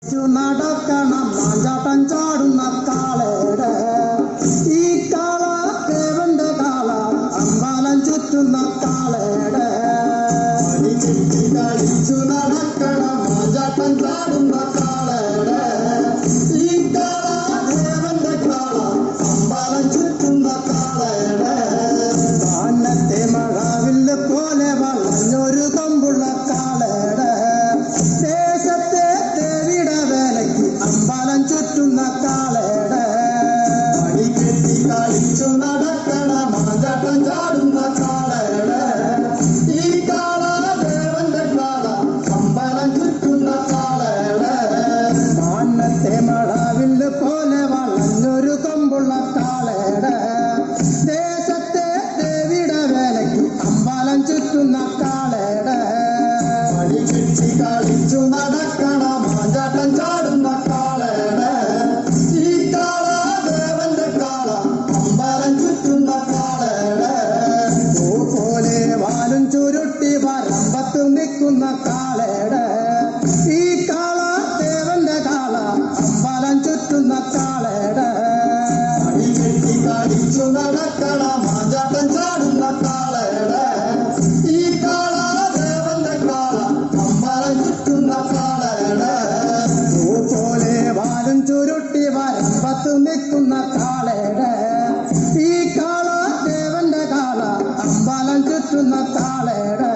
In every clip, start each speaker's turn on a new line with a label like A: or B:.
A: നടക്കണം മാഞ്ചാട്ടം ചാടുന്ന കാളയുടെ ഈ കാള ദേവന്റെ കാള അമ്പലം ചുറ്റുന്ന കാളയുടെ കളിച്ചു നടക്കണം മാഞ്ചാട്ടം ചാടുന്ന കാളയുടെ ഈ കാള ദേവന്റെ കാള അമ്പലം ചുറ്റുന്ന കാളയുടെ വാനത്തെ മഴവില്ല് പോലെ വളഞ്ഞൊരു കൊമ്പുള്ള കാളയുടെ ദേശത്തെ ദേവിയുടെ വേലയ്ക്ക് അമ്പലം ചുറ്റുന്ന കാളയുടെ അടിക്കെട്ടി കളിച്ചു നടക്കണ മാഞ്ചാട്ടം ചാടുന്ന കാളയുടെ ഈ കാള ദേവന്റെ കാള അമ്പലം ചുറ്റുന്ന കാളയുടെ വാനത്തെ മഴവില്ല് പോലെ വളഞ്ഞൊരു കൊമ്പുള്ള കാളയുടെ ദേശത്തെ ദേവിയുടെ വേലയ്ക്ക് അമ്പലം ചുറ്റുന്ന കാളയുടെ അടിക്കെട്ടി കളിച്ചു നടക്കണ മാഞ്ചാട്ടം ചാടുന്ന കാളയുടെ ഈ കാള ദേവന്റെ കാള അമ്പലം ചുറ്റുന്ന കാളയുടെ പോലെ വാലും ചുരുട്ടി വരമ്പത്ത് നിൽക്കുന്ന കാളയുടെ ഈ കാള ദേവന്റെ കാള അമ്പലം ചുറ്റുന്ന കാളയുടെ അടിക്കെട്ടി കളിച്ചു നടക്കണ മാഞ്ചാട്ടം ചാടുന്ന കാളയുടെ ഈ കാള ദേവന്റെ കാള അമ്പലം ചുറ്റുന്ന കാളയുടെ പോലെ വാലും ചുരുട്ടി വരമ്പത്ത് നിൽക്കുന്ന കാളയുടെ ഈ കാള ദേവന്റെ കാള അമ്പലം ചുറ്റുന്ന കാളയുടെ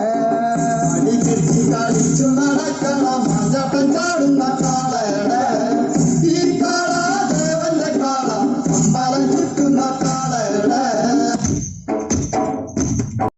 A: അടിക്കെട്ടി കളിച്ചു നടക്കണം മാഞ്ചാട്ടം